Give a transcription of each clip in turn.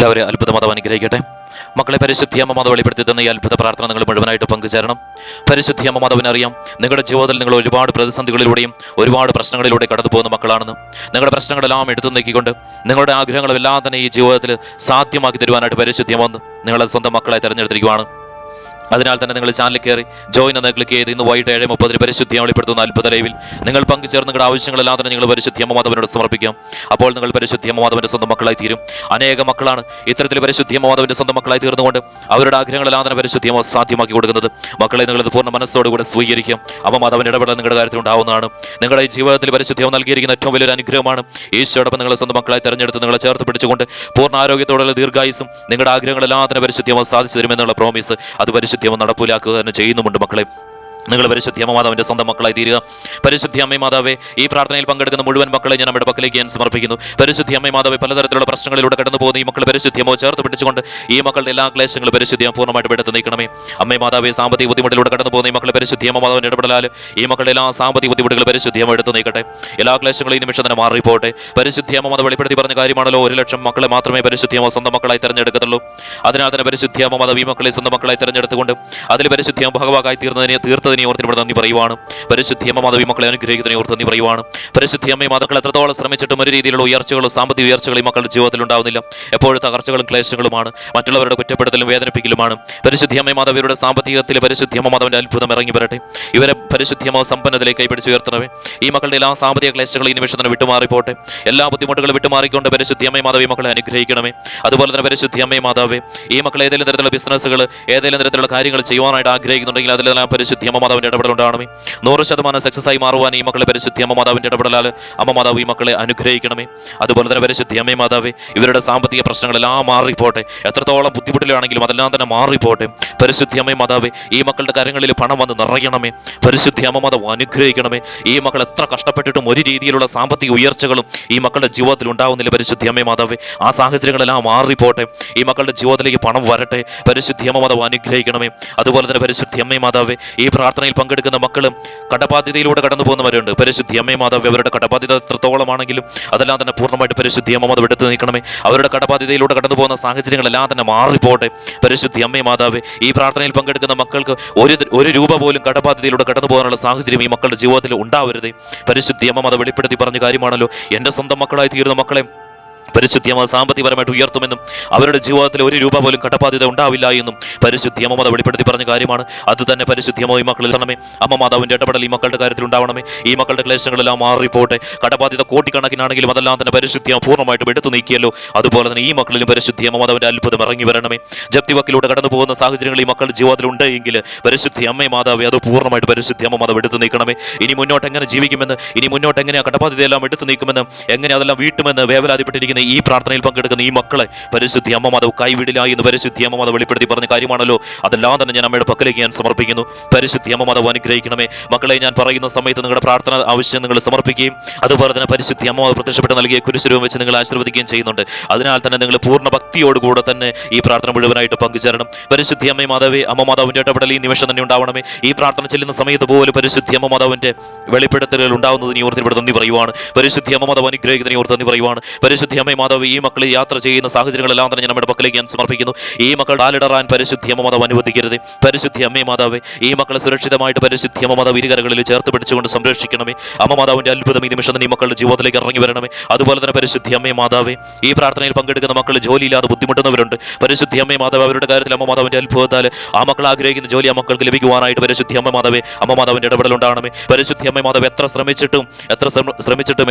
എല്ലാവരെയും അത്ഭുത മാതാവ് അനുഗ്രഹിക്കട്ടെ. മക്കളെ, പരിശുദ്ധിയമ്മ മാതാവ് വെളിപ്പെടുത്തി തന്ന ഈ അത്ഭുത പ്രാർത്ഥന നിങ്ങൾ മുഴുവനായിട്ട് പങ്കുചേരണം. പരിശുദ്ധിയമ്മ മാതാവിനെ അറിയാം, നിങ്ങളുടെ ജീവിതത്തിൽ നിങ്ങൾ ഒരുപാട് പ്രതിസന്ധികളിലൂടെയും ഒരുപാട് പ്രശ്നങ്ങളിലൂടെ കടന്നു പോകുന്ന മക്കളാണെന്ന്. നിങ്ങളുടെ പ്രശ്നങ്ങളെല്ലാം എടുത്തു നീക്കിക്കൊണ്ട് നിങ്ങളുടെ ആഗ്രഹങ്ങളും എല്ലാം തന്നെ ഈ ജീവിതത്തിൽ സാധ്യമാക്കി തരുവാനായിട്ട് പരിശുദ്ധിയമ്മ വന്ന് നിങ്ങളെ സ്വന്തം മക്കളായി തിരഞ്ഞെടുത്തിരിക്കുകയാണ്. അതിനാൽ തന്നെ നിങ്ങൾ ചാനലിൽ കയറി ജോയിൻ എന്ന് ക്ലിക്ക് ചെയ്ത് ഇന്ന് വൈകിട്ട് 7:30 പരിശുദ്ധിയെ വെളിപ്പെടുത്തുന്ന അത്ഭുത ലൈവിൽ നിങ്ങൾ പങ്കുചേർന്ന് നിങ്ങളുടെ ആവശ്യങ്ങളെല്ലാം തന്നെ നിങ്ങൾ പരിശുദ്ധിയമ്മ മാതാവിനോട് സമർപ്പിക്കാം. അപ്പോൾ നിങ്ങൾ പരിശുദ്ധിയമ്മ മാതാവിന്റെ സ്വന്തം മക്കളായി തീരും. അനേക മക്കളാണ് ഇത്തരത്തിൽ പരിശുദ്ധിയമ്മ മാതാവിന്റെ സ്വന്തം മക്കളായി തീർന്നുകൊണ്ട് അവരുടെ ആഗ്രഹങ്ങളെല്ലാം തന്നെ പരിശുദ്ധിയമ്മ സാധ്യമാക്കി കൊടുക്കുന്നത്. മക്കളെ, നിങ്ങളിത് പൂർണ്ണ മനസ്സോടുകൂടെ സ്വീകരിക്കാം. അമ്മ മാതാവിന്റെ ഇടപെടൽ നിങ്ങളുടെ കാര്യത്തിൽ ഉണ്ടാവുന്നതാണ്. നിങ്ങളുടെ ഈ ജീവിതത്തിൽ പരിശുദ്ധിയമ്മ നൽകിയിരിക്കുന്ന ഏറ്റവും വലിയൊരു അനുഗ്രഹമാണ്. ഈശോടൊപ്പം നിങ്ങളെ സ്വന്തം മക്കളായി തെരഞ്ഞെടുത്ത് നിങ്ങളെ ചേർത്ത് പിടിച്ചുകൊണ്ട് പൂർണ്ണ ആരോഗ്യത്തോടുള്ള ദീർഘായുസും നിങ്ങളുടെ ആഗ്രഹങ്ങളെല്ലാം തന്നെ പരിശുദ്ധിയമ്മ സാധിച്ചു തരുമെന്നുള്ള പ്രോമിസ് അത് പരിശുദ്ധിയമ്മ നടപ്പിലാക്കുക തന്നെ ചെയ്യുന്നുമുണ്ട്. മക്കളെ, നിങ്ങൾ പരിശുദ്ധിയമ്മ മാതാവിന്റെ സ്വന്തം മക്കളായി തീരുക. പരിശുദ്ധി അമ്മ മാതാവേ, ഈ പ്രാർത്ഥനയിൽ പങ്കെടുക്കുന്ന മുഴുവൻ മക്കളെ ഞാൻ നമ്മുടെ പക്കലേക്ക് ഞാൻ സമർപ്പിക്കുന്നു. പരിശുദ്ധി അമ്മ മാതാവേ, പലതരത്തിലുള്ള പ്രശ്നങ്ങളിലൂടെ കടന്നു പോകുന്ന ഈ മക്കൾ പരിശുദ്ധിയമ്മ ചേർത്ത് പിടിച്ചുകൊണ്ട് ഈ മക്കളുടെ എല്ലാ ക്ലേശങ്ങളും പരിശുദ്ധിയമ്മ പൂർണ്ണമായിട്ട് എടുത്ത് നീക്കണമേ. അമ്മ മാതാവേ, സാമ്പത്തിക ബുദ്ധിമുട്ടിലൂടെ കടന്നു പോകുന്ന ഈ മക്കൾ പരിശുദ്ധിയമ്മ മാതാവിന്റെ ഇടപെടലാൽ ഈ മക്കളുടെ എല്ലാ സാമ്പത്തിക ബുദ്ധിമുട്ടുകൾ പരിശുദ്ധിയമ്മ എടുത്ത് നീക്കട്ടെ. എല്ലാ ക്ലേശങ്ങളും ഈ നിമിഷം തന്നെ മാറിപ്പോട്ടെ. പരിശുദ്ധിയമ്മ മാതാവ് വെളിപ്പെടുത്തി പറഞ്ഞ കാര്യമാണല്ലോ, 1 ലക്ഷം മക്കളെ മാത്രമേ പരിശുദ്ധിയമ്മ സ്വന്തം മക്കളായി തിരഞ്ഞെടുക്കത്തുള്ളൂ. അതിനാൽ തന്നെ പരിശുദ്ധിയമ്മ മാതാവ് ഈ മക്കളെ സ്വന്തം മക്കളായി തിരഞ്ഞെടുത്തുകൊണ്ട് അതിൽ പരിശുദ്ധിയമ്മ ഭാഗമായി തീർത്തതിനെ ഓർത്തിവിടെ നന്ദി പറയുവാണ്. പരിശുദ്ധിയമ്മ മാതാവ് മക്കളെ അനുഗ്രഹിക്കുന്നതിനെ ഓർത്ത് നന്ദി പറയുവാണ്. പരിശുദ്ധിയമ്മ മാതാക്കൾ എത്രത്തോളം ശ്രമിച്ചിട്ടും ഒരു രീതിയിലുള്ള ഉയർച്ചകളും സാമ്പത്തിക ഉയർച്ചകളും ഈ മക്കളുടെ ജീവിതത്തിൽ ഉണ്ടാവുന്നില്ല. എപ്പോഴും തകർച്ചകളും ക്ലേശങ്ങളുമാണ്, മറ്റുള്ളവരുടെ കുറ്റപ്പെടുത്തലും വേദനിപ്പിക്കലുമാണ്. പരിശുദ്ധിയമ്മ മാതാവിയുടെ സാമ്പത്തികത്തിൽ പരിശുദ്ധിയമ്മ മാതാവിന്റെ അത്ഭുതം ഇറങ്ങി വരട്ടെ. ഇവരെ പരിശുദ്ധിയമ്മ സമ്പന്നതയിലേക്ക് കൈപിടിച്ച് ഉയർത്തണമേ. ഈ മക്കളുടെ എല്ലാ സാമ്പത്തിക ക്ലേശങ്ങളും ഈ നിമിഷം തന്നെ വിട്ടുമാറിപ്പോട്ടെ. എല്ലാ ബുദ്ധിമുട്ടുകളും വിട്ടുമാറിക്കൊണ്ട് പരിശുദ്ധിയമ്മ മാതാവ് മക്കളെ അനുഗ്രഹിക്കണമേ. അതുപോലെ തന്നെ പരിശുദ്ധിയമ്മ മാതാവേ, ഈ മക്കൾ ഏതെങ്കിലും തരത്തിലുള്ള ബിസിനസ്സുകൾ ഏതെങ്കിലും തരത്തിലുള്ള കാര്യങ്ങൾ ചെയ്യുവാനായിട്ട് ആഗ്രഹിക്കുന്നുണ്ടെങ്കിൽ അതിലെല്ലാം പരിശുദ്ധിയമ്മ മാതാവിന്റെ ഇടപെടലുണ്ടാവണമേ. 100% സക്സസ് ആയി മാറുവാൻ ഈ മക്കളെ പരിശുദ്ധിയമ്മ മാതാവിന്റെ ഇടപെടലാൽ അമ്മ മാതാവ് ഈ മക്കളെ അനുഗ്രഹിക്കണമേ. അതുപോലെ തന്നെ പരിശുദ്ധിയമ്മ മാതാവേ, ഇവരുടെ സാമ്പത്തിക പ്രശ്നങ്ങളെല്ലാം മാറിപ്പോട്ടെ. എത്രത്തോളം ബുദ്ധിമുട്ടിലാണെങ്കിലും അതെല്ലാം തന്നെ മാറിപ്പോട്ടെ. പരിശുദ്ധിയമ്മ മാതാവേ, ഈ മക്കളുടെ കരങ്ങളിൽ പണം വന്ന് നിറയണമേ. പരിശുദ്ധിയമ്മ മാതാവ് അനുഗ്രഹിക്കണമേ. ഈ മക്കൾ എത്ര കഷ്ടപ്പെട്ടിട്ടും ഒരു രീതിയിലുള്ള സാമ്പത്തിക ഉയർച്ചകളും ഈ മക്കളുടെ ജീവിതത്തിൽ ഉണ്ടാവുന്നില്ല. പരിശുദ്ധിയമ്മ മാതാവേ, ആ സാഹചര്യങ്ങളെല്ലാം മാറിപ്പോട്ടെ. ഈ മക്കളുടെ ജീവിതത്തിലേക്ക് പണം വരട്ടെ. പരിശുദ്ധിയമ്മ മാതാവ് അനുഗ്രഹിക്കണമേ. അതുപോലെ തന്നെ പരിശുദ്ധിയമ്മ മാതാവേ, ഈ പ്രാർത്ഥനയിൽ പങ്കെടുക്കുന്ന മക്കളും കടബാധ്യതയിലൂടെ കടന്നു പോകുന്നവരുണ്ട്. പരിശുദ്ധിയമ്മ മാതാവേ, അവരുടെ കടബാധ്യത എത്രത്തോളമാണെങ്കിലും അതെല്ലാം തന്നെ പൂർണ്ണമായിട്ട് പരിശുദ്ധിയമ്മ മാതാവ് എടുത്തു നീക്കണമേ. അവരുടെ കടബാധ്യതയിലൂടെ കടന്നു പോകുന്ന സാഹചര്യങ്ങളെല്ലാം തന്നെ മാറിപ്പോട്ടെ. പരിശുദ്ധിയമ്മ മാതാവേ, ഈ പ്രാർത്ഥനയിൽ പങ്കെടുക്കുന്ന മക്കൾക്ക് ഒരു രൂപ പോലും കടബാധ്യതയിലൂടെ കടന്നു പോകാനുള്ള സാഹചര്യം ഈ മക്കളുടെ ജീവിതത്തിൽ ഉണ്ടാവരുത്. പരിശുദ്ധിയമ്മ മാതാവ് വെളിപ്പെടുത്തി പറഞ്ഞ കാര്യമാണല്ലോ, എൻ്റെ സ്വന്തം മക്കളായി തീരുന്ന മക്കളെ പരിശുദ്ധിയമ്മ സാമ്പത്തികപരമായിട്ട് ഉയർത്തുമെന്നും അവരുടെ ജീവിതത്തിൽ ഒരു രൂപ പോലും കടബാധ്യത ഉണ്ടാവില്ല എന്നും പരിശുദ്ധിയമ്മ മാതാവ് വെളിപ്പെടുത്തി പറഞ്ഞ കാര്യമാണ്. അത് തന്നെ പരിശുദ്ധിയമ്മ ഈ മക്കളിൽ തരണമേ. അമ്മ മാതാവിന്റെ ഇടപെടൽ ഈ മക്കളുടെ കാര്യത്തിൽ ഉണ്ടാവണമേ. ഈ മക്കളുടെ ക്ലേശങ്ങളെല്ലാം മാറിപ്പോട്ടെ. കടബാധ്യത കോടിക്കണക്കിനാണെങ്കിലും അതെല്ലാം തന്നെ പരിശുദ്ധിയമ്മ പൂർണ്ണമായിട്ടും എടുത്തു നീക്കിയല്ലോ. അതുപോലെ തന്നെ ഈ മക്കളിലും പരിശുദ്ധിയമ്മ മാതാവിന്റെ അത്ഭുതം ഇറങ്ങി വരണമേ. ജപ്തിവക്കിലൂടെ കടന്നു പോകുന്ന സാഹചര്യങ്ങൾ ഈ മക്കളുടെ ജീവിതത്തിൽ ഉണ്ടെങ്കിൽ പരിശുദ്ധിയമ്മ മാതാവേ, അത് പൂർണ്ണമായിട്ട് പരിശുദ്ധിയമ്മ മാതാവ് എടുത്തു നീക്കണമേ. ഇനി മുന്നോട്ട് എങ്ങനെ ജീവിക്കുമെന്ന്, ഇനി മുന്നോട്ട് എങ്ങനെ ആ കടബാധ്യതയെല്ലാം എടുത്തു നീക്കുമെന്ന്, എങ്ങനെ അതെല്ലാം വീട്ടുമെന്ന് വേവലാതിപ്പെട്ടിരിക്കുന്ന ഈ പ്രാർത്ഥനയിൽ പങ്കെടുക്കുന്ന ഈ മക്കളെ പരിശുദ്ധിയമ്മ മാതാവ് കൈവിടില്ല എന്ന് പരിശുദ്ധിയമ്മ മാതാവ് വെളിപ്പെടുത്തി പറഞ്ഞ കാര്യമാണല്ലോ. അതെല്ലാം തന്നെ ഞാൻ അമ്മയുടെ പക്കലേക്ക് ഞാൻ സമർപ്പിക്കുന്നു. പരിശുദ്ധിയമ്മ മാതാവ് അനുഗ്രഹിക്കണമേ. മക്കളെ, ഞാൻ പറയുന്ന സമയത്ത് നിങ്ങളുടെ പ്രാർത്ഥന ആവശ്യം നിങ്ങൾ സമർപ്പിക്കുകയും അതുപോലെ തന്നെ പരിശുദ്ധിയമ്മ മാതാവ് പ്രത്യക്ഷപ്പെട്ട് നൽകിയ കുരിശുരൂപം വെച്ച് നിങ്ങൾ ആശീർവദിക്കുകയും ചെയ്യുന്നുണ്ട്. അതിനാൽ തന്നെ നിങ്ങൾ പൂർണ്ണ ഭക്തിയോടുകൂടെ തന്നെ ഈ പ്രാർത്ഥന മുഴുവനായിട്ട് പങ്കുചേരണം. പരിശുദ്ധിയമ്മ മാതാവേ, അമ്മ മാതാവിന്റെ ഇടപെടൽ ഈ നിമിഷം തന്നെ ഉണ്ടാവണമേ. ഈ പ്രാർത്ഥന ചെല്ലുന്ന സമയത്ത് പോലും പരിശുദ്ധിയമ്മ മാതാവിന്റെ വെളിപ്പെടുത്തലുകൾ ഉണ്ടാവുന്നതിന് ഓർത്ത് ഇവിടെ നന്ദി പറയുവാണ്. പരിശുദ്ധിയമ്മ മാതാവ് അനുഗ്രഹിക്കുന്നതിന് ഓർത്ത് നന്ദി പറയുവാണ്. പരിശുദ്ധിയമ്മ മാതാവ്, ഈ മക്കളെ യാത്ര ചെയ്യുന്ന സാഹചര്യങ്ങളെല്ലാം തന്നെ ഞാൻ നമ്മുടെ പക്കലേക്ക് ഞാൻ സമർപ്പിക്കുന്നു. ഈ മക്കൾ കാലിടറാൻ പരിശുദ്ധിയമ്മ മാതാവ് അനുവദിക്കരുത്. പരിശുദ്ധിയമ്മ മാതാവേ, ഈ മക്കളെ സുരക്ഷിതമായിട്ട് പരിശുദ്ധിയമ്മ മാതാവ് ഇരുകരകളിൽ ചേർത്ത് പിടിച്ചുകൊണ്ട് സംരക്ഷിക്കണമേ. അമ്മ മാതാവിന്റെ അത്ഭുതം ഈ നിമിഷം തന്നെ ഈ മക്കളുടെ ജീവിതത്തിലേക്ക് ഇറങ്ങി വരണമേ. അതുപോലെ തന്നെ പരിശുദ്ധിയമ്മ മാതാവേ, ഈ പ്രാർത്ഥനയിൽ പങ്കെടുക്കുന്ന മക്കൾ ജോലിയില്ലാതെ ബുദ്ധിമുട്ടുന്നവരുണ്ട്. പരിശുദ്ധിയമ്മ മാതാവ്, അവരുടെ കാര്യത്തിൽ അമ്മ മാതാവിന്റെ അത്ഭുതത്താൽ ആ മക്കൾ ആഗ്രഹിക്കുന്ന ജോലി ആ മക്കൾക്ക് ലഭിക്കുവാനായിട്ട് പരിശുദ്ധിയമ്മ മാതാവേ, അമ്മ മാതാവിന്റെ ഇടപെടൽ ഉണ്ടാകണമേ. പരിശുദ്ധിയമ്മ മാതാവ്, എത്ര ശ്രമിച്ചിട്ടും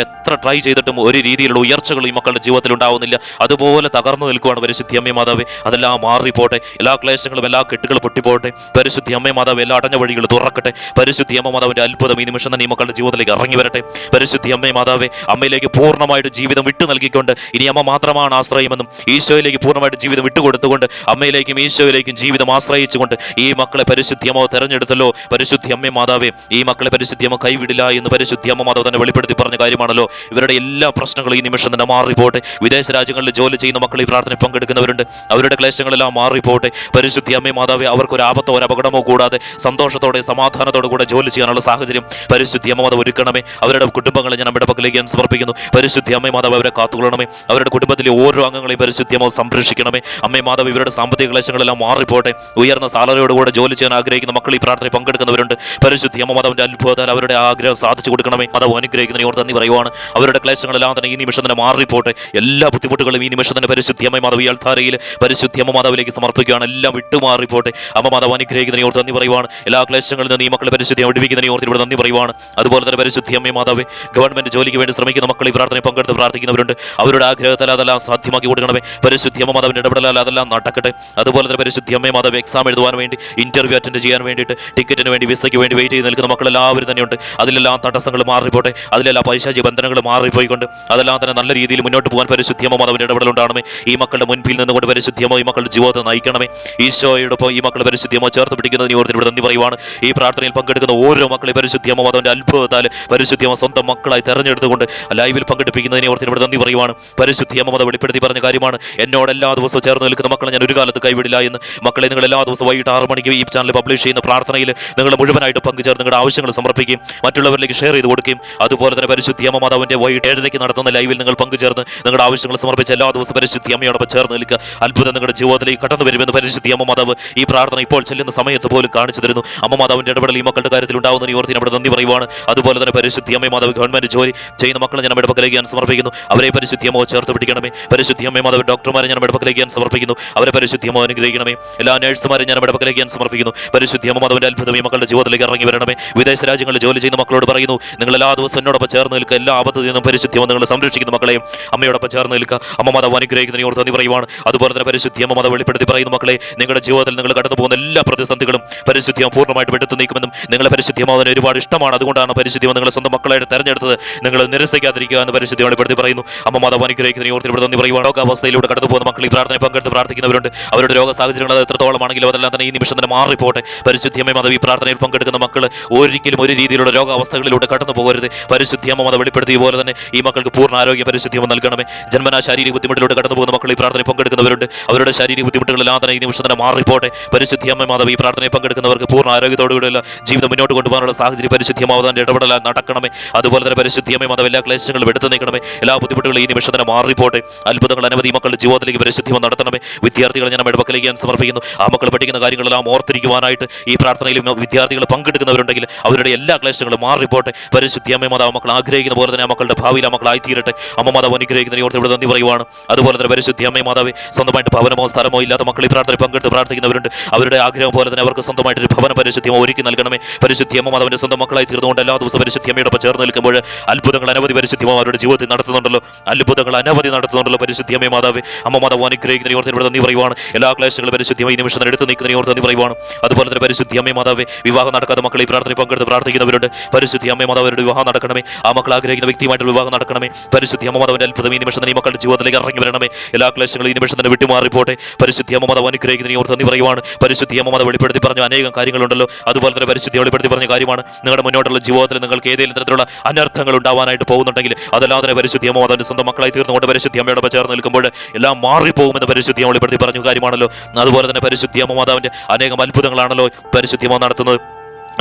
എത്ര ട്രൈ ചെയ്തിട്ടും ഒരു രീതിയിലുള്ള ഉയർച്ചകൾ ഈ മക്കളുടെ ജീവിതത്തിൽ ഉണ്ടാവുന്നില്ല. അതുപോലെ തകർന്നു നിൽക്കുവാണ് പരിശുദ്ധിയമ്മ മാതാവേ. അതെല്ലാം മാറിപ്പോട്ടെ. എല്ലാ ക്ലേശങ്ങളും എല്ലാ കെട്ടുകളും പൊട്ടിപ്പോട്ടെ. പരിശുദ്ധിയമ്മ മാതാവ്, എല്ലാ അടഞ്ഞ വഴികൾ തുറക്കട്ടെ. പരിശുദ്ധിയമ്മ മാതാവിന്റെ അത്ഭുതം ഈ നിമിഷം തന്നെ ഈ മക്കളുടെ ജീവിതത്തിലേക്ക് ഇറങ്ങി വരട്ടെ. പരിശുദ്ധിയമ്മ മാതാവേ, അമ്മയിലേക്ക് പൂർണ്ണമായിട്ട് ജീവിതം വിട്ടു നൽകിക്കൊണ്ട് ഇനി അമ്മ മാത്രമാണ് ആശ്രയമെന്നും ഈശോയിലേക്ക് പൂർണ്ണമായിട്ട് ജീവിതം വിട്ടുകൊടുത്തുകൊണ്ട് അമ്മയിലേക്കും ഈശോയിലേക്കും ജീവിതം ആശ്രയിച്ചുകൊണ്ട് ഈ മക്കളെ പരിശുദ്ധിയമ്മ തെരഞ്ഞെടുത്തല്ലോ. പരിശുദ്ധിയമ്മ മാതാവേ, ഈ മക്കളെ പരിശുദ്ധിയമ്മ കൈവിടില്ല എന്ന് പരിശുദ്ധിയമ്മ മാതാവ് തന്നെ വെളിപ്പെടുത്തി പറഞ്ഞ കാര്യമാണല്ലോ. ഇവരുടെ എല്ലാ പ്രശ്നങ്ങളും ഈ നിമിഷം തന്നെ മാറിപ്പോട്ടെ. മാറിപ്പോട്ടെ. വിദേശ രാജ്യങ്ങളിൽ ജോലി ചെയ്യുന്ന മക്കൾ ഈ പ്രാർത്ഥനയിൽ പങ്കെടുക്കുന്നവരുണ്ട്, അവരുടെ ക്ലേശങ്ങളെല്ലാം മാറിപ്പോട്ടെ. പരിശുദ്ധ അമ്മേ മാതാവേ, അവർക്ക് ഒരു ആപത്തോ ഒരു അപകടമോ കൂടാതെ സന്തോഷത്തോടെ സമാധാനത്തോടെ കൂടെ ജോലി ചെയ്യാനുള്ള സാഹചര്യം പരിശുദ്ധ അമ്മ മാതാവ് ഒരുക്കണമേ. അവരുടെ കുടുംബങ്ങളെ ഞാൻ നമ്മുടെ പക്കലേക്ക് ഞാൻ സമർപ്പിക്കുന്നു. പരിശുദ്ധ അമ്മേ മാതാവ് അവരെ കാത്തുകൊള്ളണമേ. അവരുടെ കുടുംബത്തിലെ ഓരോ അംഗങ്ങളെയും പരിശുദ്ധ അമ്മ സംരക്ഷിക്കണമേ. അമ്മേ മാതാവ്, ഇവരുടെ സാമ്പത്തിക ക്ലേശങ്ങളെല്ലാം മാറിപ്പോട്ടെ. ഉയർന്ന സാലറിയോടുകൂടെ ജോലി ചെയ്യാൻ ആഗ്രഹിക്കുന്ന മക്കൾ ഈ പ്രാർത്ഥനയിൽ പങ്കെടുക്കുന്നവരുണ്ട്. പരിശുദ്ധ അമ്മ മാതാവിന്റെ അത്ഭുതത്താൽ അവരുടെ ആഗ്രഹം സാധിച്ചു കൊടുക്കണമേ. മാതാവ് അനുഗ്രഹിക്കുന്നതിന് ഓർത്ത് നന്ദി പറയുവാണ്. അവരുടെ ക്ലേശങ്ങളെല്ലാം തന്നെ ഈ നിമിഷം തന്നെ മാറിപ്പോട്ടെ. എല്ലാ ബുദ്ധിമുട്ടുകളും ഈ നിമിഷം തന്നെ പരിശുദ്ധ അമ്മ മാതാവ് ഈ അൾത്താരയിൽ പരിശുദ്ധ അമ്മ മാതാവിലേക്ക് സമർപ്പിക്കുകയാണ്. എല്ലാം വിട്ടുമാറിപ്പോട്ടെ. അമ്മ മാതാവ് അനുഗ്രഹിക്കുന്നതിന് ഓർത്ത് നന്ദി പറയുവാണ്. എല്ലാ ക്ലേശങ്ങളിൽ നിന്ന് ഈ മക്കളെ പരിശുദ്ധി ഒഴിപ്പിക്കുന്നതിന് ഓർത്ത് ഇവിടെ നന്ദി പറയുവാണ്. അതുപോലെ തന്നെ പരിശുദ്ധ അമ്മ മാതാവേ, ഗവൺമെന്റ് ജോലിക്ക് വേണ്ടി ശ്രമിക്കുന്ന മക്കൾ ഈ പ്രാർത്ഥനയിൽ പങ്കെടുത്ത് പ്രാർത്ഥിക്കുന്നവരുണ്ട്. അവരുടെ ആഗ്രഹത്താൽ അതെല്ലാം സാധ്യമാക്കി കൊടുക്കണമേ. പരിശുദ്ധ അമ്മ മാതാവിന്റെ ഇടപെടലാൽ അതെല്ലാം നടക്കട്ടെ. അതുപോലെ തന്നെ പരിശുദ്ധ അമ്മ മാതാവ് എക്സാം എഴുതുവാൻ വേണ്ടി, ഇന്റർവ്യൂ അറ്റൻഡ് ചെയ്യാൻ വേണ്ടിയിട്ട്, ടിക്കറ്റിന് വേണ്ടി, വിസയ്ക്ക് വേണ്ടി വെയിറ്റ് ചെയ്ത് നിൽക്കുന്ന മക്കളെല്ലാവരും തന്നെയുണ്ട്. അതിലെല്ലാം തടസ്സങ്ങൾ മാറിപ്പോട്ടെ. അതിലെല്ലാം പൈശാചിക ബന്ധനങ്ങൾ മാറിപ്പോയിക്കൊണ്ട് അതെല്ലാം തന്നെ നല്ല രീതിയിൽ മുന്നോട്ട് പോകാൻ പരിശുദ്ധ അമ്മ മാതാവിന്റെ ഇടപെടലുണ്ടാകണമേ. ഈ മക്കളുടെ മുൻപിൽ നിന്നുകൊണ്ട് പരിശുദ്ധ അമ്മ ഈ മക്കളുടെ ജീവിതത്തെ നയിക്കണമേ. ഈശോയോടൊപ്പം ഈ മക്കളെ പരിശുദ്ധ അമ്മ ചേർത്ത് പിടിക്കുന്നതിന് ഓർത്ത് ഇവിടെ നന്ദി പറയുവാണ്. ഈ പ്രാർത്ഥനയിൽ പങ്കെടുക്കുന്ന ഓരോ മക്കളെ പരിശുദ്ധ അമ്മ മാതാവിന്റെ അത്ഭുതത്താൽ പരിശുദ്ധ അമ്മ സ്വന്തം മക്കളായി തെരഞ്ഞെടുത്തുകൊണ്ട് ലൈവിൽ പങ്കെടുപ്പിക്കുന്നതിനെ ഓർത്ത് ഇവിടെ നന്ദി പറയുവാണ്. പരിശുദ്ധ അമ്മ മാതാവ് വെളിപ്പെടുത്തി പറഞ്ഞ കാര്യമാണ്, എന്നോട് എല്ലാ ദിവസവും ചേർന്ന് നിൽക്കുന്ന മക്കളെ ഞാൻ ഒരു കാലത്ത് കൈവിടില്ല എന്ന്. മക്കളെ, നിങ്ങൾ എല്ലാ ദിവസവും വൈകിട്ട് 6 മണിക്ക് ഈ ചാനൽ പബ്ലിഷ് ചെയ്യുന്ന പ്രാർത്ഥനയിൽ നിങ്ങൾ മുഴുവനായിട്ട് പങ്കുചേർന്ന് നിങ്ങളുടെ ആവശ്യങ്ങൾ സമർപ്പിക്കുകയും മറ്റുള്ളവരിലേക്ക് ഷെയർ ചെയ്ത് കൊടുക്കുകയും, അതുപോലെ തന്നെ പരിശുദ്ധ അമ്മ മാതാവിന്റെ വൈകിട്ട് 7:30 നടത്തുന്ന ലൈവിൽ നിങ്ങൾ പങ്കുചേർന്ന് നിങ്ങളുടെ ആവശ്യങ്ങൾ സമർപ്പിച്ച് എല്ലാ ദിവസവും പരിശുദ്ധ അമ്മയോടൊപ്പം ചേർന്ന് നിൽക്കുക. അത്ഭുതം നിങ്ങളുടെ ജീവിതത്തിലേക്ക് കടന്നു വരുമെന്ന് പരിശുദ്ധ അമ്മ മാതാവ് ഈ പ്രാർത്ഥന ഇപ്പോൾ ചെല്ലുന്ന സമയത്ത് പോലും കാണിച്ചു തരുന്നു. അമ്മ മാതാവിന്റെ ഇടപെടൽ ഈ മക്കളുടെ കാര്യത്തിൽ ഉണ്ടാവുന്ന ഓർത്തിന് അവിടെ നന്ദി പറയുവാണ്. അതുപോലെ തന്നെ പരിശുദ്ധ അമ്മ മാതാവ് ഗവൺമെന്റ് ജോലി ചെയ്യുന്ന മക്കളെ ഞാൻ നമ്മുടെ പക്കലേക്ക് ഞാൻ സമർപ്പിക്കുന്നു. അവരെ പരിശുദ്ധ അമ്മ ചേർത്ത് പിടിക്കണമേ. പരിശുദ്ധ അമ്മ മാതാവ് ഡോക്ടർമാരെ ഞാൻ നമ്മുടെ പക്കലേക്ക് ഞാൻ സമർപ്പിക്കുന്നു. അവരെ പരിശുദ്ധ അമ്മ അനുഗ്രഹിക്കണമേ. എല്ലാ നഴ്സുമാരെ ഞാൻ നമ്മുടെ പക്കലേക്ക് ഞാൻ സമർപ്പിക്കുന്നു. പരിശുദ്ധ അമ്മ മാതാവിന്റെ അത്ഭുതം ഈ മക്കളുടെ ജീവിതത്തിലേക്ക് ഇറങ്ങി വരണമേ. വിദേശ രാജ്യങ്ങളിൽ ജോലി ചെയ്യുന്ന മക്കളോട് പറയുന്നു, നിങ്ങൾ എല്ലാ ദിവസവും എന്നോടൊപ്പം ചേർന്ന് നിൽക്കുക. എല്ലാ ആപത്തിൽ നിന്നും പരിശുദ്ധ അമ്മ നിങ്ങളെ സംരക്ഷിക്കുന്ന മക്കളെയും അമ്മയോടൊപ്പം ചേർന്ന് നിൽക്കുക. അമ്മ മാതാവ് അനുഗ്രഹിക്കുന്നതിന് ഓർത്ത് നന്ദി പറയുവാണ്. അതുപോലെ തന്നെ പരിശുദ്ധ അമ്മ മാതാവ് വെളിപ്പെടുത്തി പറയുന്ന മക്കളെ, നിങ്ങളുടെ ജീവിതത്തിൽ നിങ്ങൾ കടന്നു പോകുന്ന എല്ലാ പ്രതിസന്ധികളും പരിശുദ്ധ അമ്മ പൂർണ്ണമായിട്ട് എടുത്തു നീക്കുമെന്നും നിങ്ങളെ പരിശുദ്ധ അമ്മ അതിന് ഒരുപാട് ഇഷ്ടമാണ്, അതുകൊണ്ടാണ് പരിശുദ്ധ അമ്മ നിങ്ങളെ സ്വന്തം മക്കളായിട്ട് തെരഞ്ഞെടുത്തത്, നിങ്ങൾ നിരസിക്കാതിരിക്കുക എന്ന് പരിശുദ്ധ വെളിപ്പെടുത്തി പറയുന്നു. അമ്മ മാതാവ് അനുഗ്രഹിക്കുന്നതിന് ഓർത്ത് ഇവിടെ നന്ദി പറയുവാണ്. രോഗാവസ്ഥയിലൂടെ കടന്നു പോകുന്ന മക്കൾ ഈ പ്രാർത്ഥന പങ്കെടുത്ത് പ്രാർത്ഥിക്കുന്നവരുണ്ട്. അവരുടെ രോഗ സാഹചര്യങ്ങൾ അത് എത്രത്തോളമാണെങ്കിലും അതെല്ലാം തന്നെ ഈ നിമിഷം തന്നെ മാറിപ്പോട്ടെ. പരിശുദ്ധ അമ്മ മാതാവ് ഈ പ്രാർത്ഥനയിൽ പങ്കെടുക്കുന്ന മക്കൾ ഒരിക്കലും ഒരു രീതിയിലുള്ള രോഗാവസ്ഥകളിലൂടെ കടന്നു പോകരുത്. പരിശുദ്ധ അമ്മ മാതാവ് വെളിപ്പെടുത്തിയ പോലെ തന്നെ ഈ മക്കൾക്ക് പൂർണ്ണ ആരോഗ്യ പരിശുദ്ധ അമ്മ നൽകണമേ. ജന്മനാ ശാരീരിക ബുദ്ധിമുട്ടിലൂടെ കടന്നു പോകുന്ന മക്കൾ ഈ പ്രാർത്ഥനയിൽ പങ്കെടുക്കുന്നവരുണ്ട്. അവരുടെ ശാരീരിക ബുദ്ധിമുട്ടുകളെല്ലാം തന്നെ ഈ നിമിഷം തന്നെ മാറിപ്പോട്ടെ. പരിശുദ്ധ അമ്മ മാതാവ് ഈ പ്രാർത്ഥനയിൽ പങ്കെടുക്കുന്നവർക്ക് പൂർണ്ണ ആരോഗ്യത്തോടുകൂടിയുള്ള ജീവിതം മുന്നോട്ട് കൊണ്ടുപോകാനുള്ള സാഹചര്യം പരിശുദ്ധ മാതാവിന്റെ ഇടപെടലാൽ നടക്കണമേ. അതുപോലെ തന്നെ പരിശുദ്ധ അമ്മ മാതാവ് എല്ലാ ക്ലേശങ്ങളും എടുത്തു നീക്കണമേ. എല്ലാ ബുദ്ധിമുട്ടുകളും ഈ നിമിഷം തന്നെ മാറിപ്പോട്ടെ. അത്ഭുതങ്ങൾ അനവധി മക്കളുടെ ജീവിതത്തിലേക്ക് പരിശുദ്ധ നടത്തണമേ. വിദ്യാർത്ഥികളെ ഞാൻ നമ്മുടെ പക്കലേക്ക് ഞാൻ സമർപ്പിക്കുന്നു. ആ മക്കൾ പഠിക്കുന്ന കാര്യങ്ങളെല്ലാം ഓർത്തിരിക്കുവാനായിട്ട് ഈ പ്രാർത്ഥനയിൽ വിദ്യാർത്ഥികൾ പങ്കെടുക്കുന്നവരുണ്ടെങ്കിൽ അവരുടെ എല്ലാ ക്ലേശങ്ങളും മാറിപ്പോട്ടെ. പരിശുദ്ധ അമ്മ മാതാവ് മക്കൾ ആഗ്രഹിക്കുന്ന പോലെ തന്നെ മക്കളുടെ ഭാവിയിൽ മക്കളായിത്തീരട്ടെ. അമ്മ മാതാവ് അനുഗ്രഹിക്കുന്നതിന് ഓർത്ത് ഇവിടെ നന്ദി പറയുവാണ്. അതുപോലെ തന്നെ പരിശുദ്ധ അമ്മ മാതാവ് സ്വന്തമായിട്ട് ഭവനമോ സ്ഥലമോ ഇല്ലാത്ത മക്കൾ ഈ പ്രാർത്ഥനയിൽ പങ്കെടുത്ത് പ്രാർത്ഥിക്കുന്നവരുണ്ട്. അവരുടെ ആഗ്രഹം പോലെ തന്നെ അവർക്ക് സ്വന്തമായിട്ട് ഒരു ഭവന പരിശുദ്ധ ഒരുക്കി നൽകണമേ. പരിശുദ്ധ അമ്മ മാതാവിന്റെ സ്വന്തം മക്കളായി തീർന്നുകൊണ്ട് എല്ലാ ദിവസവും പരിശുദ്ധ അമ്മയോടൊപ്പം ചേർന്ന് നിൽക്കുമ്പോൾ അത്ഭുതങ്ങൾ അനവധി പരിശുദ്ധ അവരുടെ ജീവിതത്തിൽ നടത്തുന്നുണ്ടല്ലോ. അത്ഭുതങ്ങൾ അനവധി നടത്തുന്നുണ്ടല്ലോ പരിശുദ്ധ അമ്മ മാതാവ്. അമ്മ മാതാവ് അനുഗ്രഹിക്കുന്നതിന് ഓർത്ത് ഇവിടെ നന്ദി പറയുവാണ്. എല്ലാ ക്ലേശങ്ങളും പരിശുദ്ധ ഈ നിമിഷം എടുത്തു നീക്കുന്നതിന് ഓർത്ത് നന്ദി പറയുവാണ്. അതുപോലെ തന്നെ പരിശുദ്ധ അമ്മ മാതാവ് വിവാഹം നടക്കാത്ത മക്കൾ ഈ പ്രാർത്ഥനയിൽ പങ്കെടുത്ത് പ്രാർത്ഥിക്കുന്നവരുണ്ട്. പരിശുദ്ധ അമ്മ മാതാവരുടെ വിവാഹം നടക്കണമേ. ആ മക്കൾ ആഗ്രഹിക്കുന്ന വ്യക്തിയുമായിട്ട് വിവാഹം നടക്കണമേ. പരിശുദ്ധ അമ്മ മാതാവിന്റെ അത്ഭുതം ഈ നിമിഷം തന്നെ ഈ മക്കളുടെ ജീവിതത്തിലേക്ക് ഇറങ്ങി വരണമേ. എല്ലാ ക്ലേശങ്ങളും ഈ നിമിഷം തന്നെ വിട്ടുമാറിപ്പോട്ടെ. പരിശുദ്ധ അമ്മ മാതാവ് അനുഗ്രഹിക്കുന്നതിന് ഓർത്ത് നന്ദി പറയുവാണ്. പരിശുദ്ധ അമ്മ മാതാവ് വെളിപ്പെടുത്തി പറഞ്ഞ അനേകം കാര്യങ്ങളുണ്ടല്ലോ. അതുപോലെ തന്നെ പരിശുദ്ധ വെളിപ്പെടുത്തി പറഞ്ഞ കാര്യമാണ്, നിങ്ങളുടെ മുന്നോട്ടുള്ള ജീവിതത്തിൽ നിങ്ങൾക്ക് ഏതെങ്കിലും തരത്തിലുള്ള അനർത്ഥങ്ങൾ ഉണ്ടാവാനായിട്ട് പോകുന്നുണ്ടെങ്കിൽ അതല്ലാതെ പരിശുദ്ധ അമ്മ മാതാവിന്റെ സ്വന്തം മക്കളായി തീർന്നുകൊണ്ട് പരിശുദ്ധ അമ്മയോടൊപ്പം ചേർന്ന് നിൽക്കുമ്പോൾ എല്ലാം മാറിപ്പോകുമെന്ന് പരിശുദ്ധ വെളിപ്പെടുത്തി പറഞ്ഞ കാര്യമാണല്ലോ. അതുപോലെ തന്നെ പരിശുദ്ധ അമ്മ മാതാവിന്റെ അനേകം അത്ഭുതങ്ങളാണല്ലോ പരിശുദ്ധ അമ്മ നടത്തുന്നത്.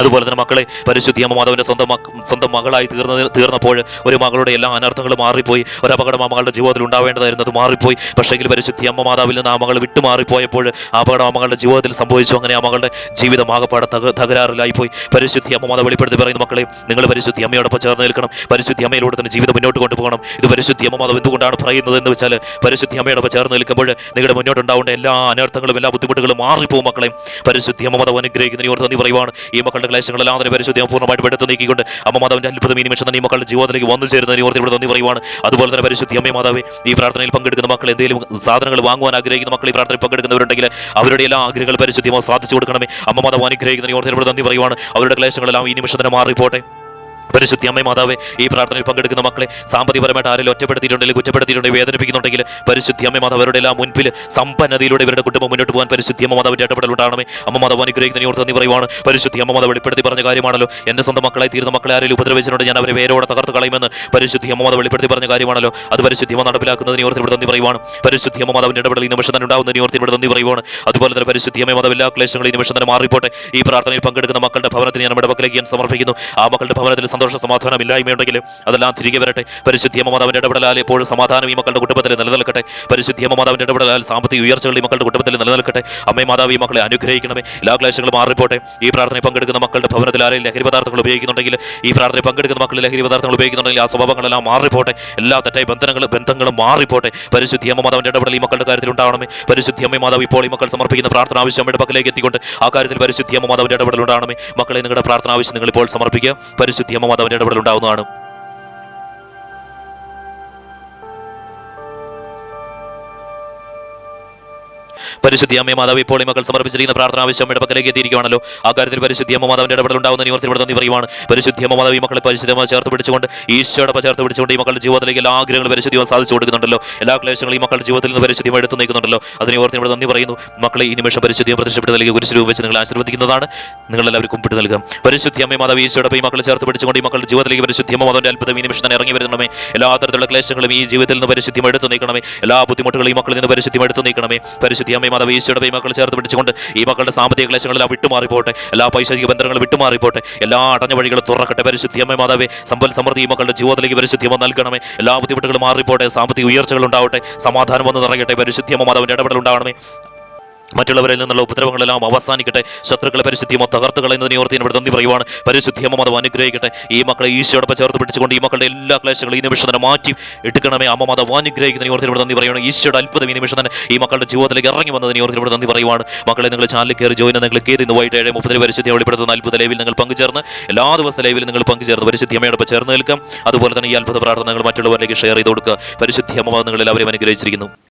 അതുപോലെ തന്നെ മക്കളെ പരിശുദ്ധ അമ്മ മാതാവിന്റെ സ്വന്തം മകളായി തീർന്നപ്പോൾ ഒരു മകളുടെ എല്ലാ അനർത്ഥങ്ങളും മാറിപ്പോയി. ഒരു അപകടം ആ മകളുടെ ജീവിതത്തിൽ ഉണ്ടാവേണ്ടതായിരുന്നു, അത് മാറിപ്പോയി. പക്ഷേങ്കിൽ പരിശുദ്ധ അമ്മ മാതാവിൽ നിന്ന് ആ മകൾ വിട്ടുമാറിപ്പോയപ്പോൾ ആ അപകടം ആ മകളുടെ ജീവിതത്തിൽ സംഭവിച്ചു. അങ്ങനെ ആ മകളുടെ ജീവിതം ആകപ്പാടെ തകരാറിലായിപ്പോയി. പരിശുദ്ധ അമ്മ മാതാവ് വെളിപ്പെടുത്തി പറയുന്ന മക്കളെ, നിങ്ങൾ പരിശുദ്ധ അമ്മയോടൊപ്പം ചേർന്ന് നിൽക്കണം. പരിശുദ്ധ അമ്മയിലൂടെ തന്നെ ജീവിതം മുന്നോട്ട് കൊണ്ടുപോകണം. ഇത് പരിശുദ്ധ അമ്മ മാതാവ് എന്തുകൊണ്ടാണ് പറയുന്നത് എന്ന് വെച്ചാൽ, പരിശുദ്ധ അമ്മയോടൊപ്പം ചേർന്ന് നിൽക്കുമ്പോൾ നിങ്ങളുടെ മുന്നോട്ടുണ്ടാവേണ്ട എല്ലാ അനർത്ഥങ്ങളും എല്ലാ ബുദ്ധിമുട്ടുകളും മാറിപ്പോകും. മക്കളെ പരിശുദ്ധ അമ്മ മാതാവ് അനുഗ്രഹിക്കുന്നതിന് ഓർത്ത് നന്ദി പറയുവാണ്. ഈ മക്കളുടെ ക്ലേശങ്ങളെല്ലാം അതിനെ പരിശുദ്ധ പൂർണ്ണമായിട്ട് എടുത്തു നീക്കിക്കൊണ്ട് അമ്മ മാതാവിന്റെ അത്ഭുതം ഈ നിമിഷം തന്നെ ഈ മക്കളുടെ ജീവിതത്തിലേക്ക് വന്നു ചേരുന്നതിന് ഓർത്ത് ഇവിടെ നന്ദി പറയുവാണ്. അതുപോലെ തന്നെ പരിശുദ്ധ അമ്മ മാതാവ് ഈ പ്രാർത്ഥനയിൽ പങ്കെടുക്കുന്ന മക്കൾ എന്തെങ്കിലും സാധനങ്ങൾ വാങ്ങുവാൻ ആഗ്രഹിക്കുന്ന മക്കൾ ഈ പ്രാർത്ഥനയിൽ പങ്കെടുക്കുന്നവരുണ്ടെങ്കിൽ അവരുടെ എല്ലാ ആഗ്രഹങ്ങൾ പരിശുദ്ധ സാധിച്ചു കൊടുക്കണമേ. അമ്മ മാതാവ് അനുഗ്രഹിക്കുന്നതിന് ഓർത്ത് ഇവിടെ നന്ദി പറയുവാണ്. അവരുടെ ക്ലേശങ്ങളെല്ലാം ഈ നിമിഷം തന്നെ മാറിപ്പോട്ടെ. പരിശുദ്ധ അമ്മ മാതാവേ, ഈ പ്രാർത്ഥനയിൽ പങ്കെടുക്കുന്ന മക്കളെ സാമ്പത്തികപരമായിട്ട് ആരെങ്കിലും ഒറ്റപ്പെടുത്തിയിട്ടുണ്ടെങ്കിൽ, കുറ്റപ്പെടുത്തിയിട്ടുണ്ടെങ്കിൽ, വേദനിപ്പിക്കുന്നുണ്ടെങ്കിൽ പരിശുദ്ധ അമ്മ മാതാവ് അവരുടെ എല്ലാം മുൻപിൽ സമ്പന്നതയിലൂടെ ഇവരുടെ കുടുംബം മുന്നോട്ട് പോകാൻ പരിശുദ്ധ അമ്മ മാതാവിന്റെ ഇടപെടൽ ഉണ്ടാകണമേ. അമ്മ മാതാവ് അനുഗ്രഹിക്കുന്ന ഓർത്ത് നന്ദി പറയുവാണ്. പരിശുദ്ധ അമ്മ മാതാവ് വെളിപ്പെടുത്തി പറഞ്ഞ കാര്യമാണല്ലോ, എന്റെ സ്വന്തം മക്കളായി തീരുന്ന മക്കളെ ആരെങ്കിലും ഉപദ്രവിച്ചിട്ടുണ്ട്, ഞാൻ അവരെ വേരോടെ തകർത്ത് കളയുമെന്ന് പരിശുദ്ധ അമ്മ മാതാവ് വെളിപ്പെടുത്തി പറഞ്ഞ കാര്യമാണല്ലോ. അത് പരിശുദ്ധ അമ്മ നടപ്പിലാക്കുന്നതിന് ഓർത്ത് ഇവിടെ നന്ദി പറയുവാണ്. പരിശുദ്ധ അമ്മ മാതാവിന്റെ ഇടപെടൽ ഈ നിമിഷം തന്നെ ഉണ്ടാകുന്നതിന് ഓർത്ത് ഇവിടെ നന്ദി പറയുവാണ്. അതുപോലെ തന്നെ പരിശുദ്ധ അമ്മ മാതാവ് എല്ലാ ക്ലേശങ്ങളും ഈ നിമിഷം തന്നെ മാറിപ്പോട്ടെ. ഈ പ്രാർത്ഥനയിൽ പങ്കെടുക്കുന്ന മക്കളുടെ ഭവനത്തിന് ഞാൻ നമ്മുടെ പക്കലേക്ക് ഞാൻ സമർപ്പിക്കുന്നു. ആ മക്കളുടെ ഭവനത്തിൽ സന്തോഷ സമാധാനം ഇല്ലായ്മയുണ്ടെങ്കിലും അതെല്ലാം തിരികെ വരട്ടെ. പരിശുദ്ധ അമ്മ മാതാവിന്റെ ഇടപെടലാൽ എപ്പോഴും സമാധാനം ഈ മക്കളുടെ കുടുംബത്തിൽ നിലനിൽക്കട്ടെ. പരിശുദ്ധ അമ്മ മാതാവിന്റെ ഇടപെടലാൽ സാമ്പത്തിക ഉയർച്ചകൾ ഈ മക്കളുടെ കുടുംബത്തിൽ നിലനിൽക്കട്ടെ. അമ്മേ മാതാവ് ഈ മക്കളെ അനുഗ്രഹിക്കണമേ. എല്ലാ ക്ലേശങ്ങളും മാറിപ്പോട്ടെ. ഈ പ്രാർത്ഥനയിൽ പങ്കെടുക്കുന്ന മക്കളുടെ ഭവനത്തിൽ ആരെങ്കിലും ലഹരി പദാർത്ഥങ്ങൾ ഉപയോഗിക്കുന്നുണ്ടെങ്കിൽ, ഈ പ്രാർത്ഥനയിൽ പങ്കെടുക്കുന്ന മക്കൾ ലഹരി പദാർത്ഥങ്ങൾ ഉപയോഗിക്കുന്നുണ്ടെങ്കിൽ ആ സ്വഭാവങ്ങളെല്ലാം മാറിപ്പോട്ടെ. എല്ലാ തെറ്റായ ബന്ധങ്ങളും മാറിപ്പോട്ടെ. പരിശുദ്ധ അമ്മ മാതാവിന്റെ ഇടപെടൽ ഈ മക്കളുടെ കാര്യത്തിൽ ഉണ്ടാവണമേ. പരിശുദ്ധ അമ്മ മാതാവ് ഇപ്പോൾ ഈ മക്കൾ സമർപ്പിക്കുന്ന പ്രാർത്ഥന ആവശ്യം അമ്മയുടെ പക്കലേക്ക് എത്തിക്കൊണ്ട് ആ കാര്യത്തിൽ പരിശുദ്ധ അമ്മ മാതാവിന്റെ ഇടപെടൽ ഉണ്ടാവണമേ. മക്കളെ, നിങ്ങളുടെ പ്രാർത്ഥന ആവശ്യം നിങ്ങൾ ഇപ്പോൾ സമർപ്പിക്കുക. പരിശുദ്ധ അമ്മ മാതാവിന്റെ ഇടപെടൽ ഉണ്ടാവുന്നതാണ്. പരിശുദ്ധ അമ്മ മാതാവ് ഇപ്പോൾ ഈ മക്കൾ സമർപ്പിച്ചിരിക്കുന്ന പ്രാർത്ഥന ആവശ്യം അമ്മയുടെ പക്കലേക്ക് എത്തിയിരിക്കുകയാണല്ലോ. ആ കാര്യത്തിൽ പരിശുദ്ധ അമ്മ മാതാവിന്റെ ഇടപെടൽ ഉണ്ടാവുന്ന നിവർത്തിയോട് നന്ദി പറയുവാണ്. പരിശുദ്ധ അമ്മ മാതാവ് ഈ മക്കളെ പരിശുദ്ധമായി ചേർത്ത് പിടിച്ചുകൊണ്ട്, ഈശോയോടൊപ്പം ചേർത്ത് പിടിച്ചുകൊണ്ട് ഈ മക്കളുടെ ജീവിതത്തിലേക്ക് എല്ലാ ആഗ്രഹങ്ങളും പരിശുദ്ധിയും സാധിച്ചു കൊടുക്കുന്നുണ്ടല്ലോ. എല്ലാ ക്ലേശങ്ങളും ഈ മക്കളുടെ ജീവിതത്തിൽ നിന്ന് പരിശുദ്ധിയും എടുത്തു നീക്കുന്നുണ്ടല്ലോ. അതിനെ ഓർത്തിനോട് നന്ദി പറയുന്നു. മക്കളെ, ഈ നിമിഷം പരിശുദ്ധിയും പ്രത്യക്ഷപ്പെട്ട് നൽകി കുരിശിലും വെച്ച് നിങ്ങൾ ആശീർവദിക്കുന്നതാണ്. നിങ്ങളെല്ലാവരും കുമ്പിട്ട് നൽകാം. പരിശുദ്ധ അമ്മ മാതാവ് ഈശോയോടൊപ്പം ഈ മക്കളെ ചേർത്ത് പിടിച്ചുകൊണ്ട് ഈ മക്കളുടെ ജീവിതത്തിലേക്ക് പരിശുദ്ധ അമ്മ മാതാവിന്റെ അത്ഭുതം ഈ നിമിഷം തന്നെ ഇറങ്ങി വരുന്നണമേ. എല്ലാ തരത്തിലുള്ള ക്ലേശങ്ങളും ഈ ജീവിതത്തിൽ നിന്ന് പരിശുദ്ധിയും എടുത്തു നീക്കണമേ. എല്ലാ ബുദ്ധിമുട്ടുകളും ഈ മക്കളിൽ നിന്ന് പരിശുദ്ധിയും എടുത്തു നീക്കണമേ. പരിശുദ്ധ അമ്മ മാതാവ് ഈശോയോടൊപ്പം ഈ മക്കളെ ചേർത്ത് പിടിച്ചുകൊണ്ട് ഈ മക്കളുടെ സാമ്പത്തിക ക്ലേശങ്ങളെല്ലാം വിട്ടുമാറിപ്പോട്ടെ. എല്ലാ പൈശാചിക ബന്ധങ്ങളും വിട്ടുമാറിപ്പോട്ടെ. എല്ലാ അടഞ്ഞ വഴികളും തുറക്കട്ടെ. പരിശുദ്ധ അമ്മ മാതാവേ, സമ്പൽ സമൃദ്ധി ഈ മക്കളുടെ ജീവിതത്തിലേക്ക് പരിശുദ്ധ അമ്മ നൽകണമേ. എല്ലാ ബുദ്ധിമുട്ടുകളും മാറിപ്പോട്ടെ. സാമ്പത്തിക ഉയർച്ചകൾ ഉണ്ടാവട്ടെ. സമാധാനം വന്ന് നിറയട്ടെ. പരിശുദ്ധ അമ്മ മാതാവിന്റെ ഇടപെടൽ ഉണ്ടാവണമേ. മറ്റുള്ളവരിൽ നിന്നുള്ള ഉപദ്രവങ്ങളെല്ലാം അവസാനിക്കട്ടെ. ശത്രുക്കളെ പരിശുദ്ധിയമോ തകർത്ത് കളയുന്നതിനെ ഓർത്ത് ഇവിടെ നന്ദി പറയുവാണ്. പരിശുദ്ധിയമോ മാതാവ് അനുഗ്രഹിക്കട്ടെ. ഈ മക്കളെ ഈശോയോടൊപ്പം ചേർത്ത് പിടിച്ചുകൊണ്ട് ഈ മക്കളുടെ എല്ലാ ക്ലേശങ്ങളും ഈ നിമിഷം തന്നെ മാറ്റി എടുക്കണമേ. അമ്മ മാതാവ് അനുഗ്രഹിക്കുന്നതിനെ ഓർത്ത് ഇവിടെ നന്ദി പറയുവാണ്. ഈശോയുടെ അത്ഭുതം ഈ നിമിഷം തന്നെ ഈ മക്കളുടെ ജീവിതത്തിലേക്ക് ഇറങ്ങി വന്നതിനെ ഓർത്ത് ഇവിടെ നന്ദി പറയുവാണ്. മക്കളെ, നിങ്ങൾ ചാനലിൽ കയറി ജോയിൻ നിങ്ങൾ കയറി ഇന്ന് വൈകിട്ട് 7:30 പരിശുദ്ധിയെ വെളിപ്പെടുത്തുന്ന അത്ഭുത ലൈവിൽ നിങ്ങൾ പങ്കുചേർന്ന് എല്ലാ ദിവസത്തെ ലൈവിൽ നിങ്ങൾ പങ്കുചേർന്ന് പരിശുദ്ധ അമ്മയോടൊപ്പം ചേർന്ന് നിൽക്കാം. അതുപോലെ തന്നെ ഈ അത്ഭുത പ്രാർത്ഥനകൾ മറ്റുള്ളവരിലേക്ക് ഷെയർ ചെയ്ത് കൊടുക്കുക. പരിശുദ്ധ അമ്മ നിങ്ങൾ എല്ലാവരെയും അനുഗ്രഹിച്ചിരിക്കുന്നു.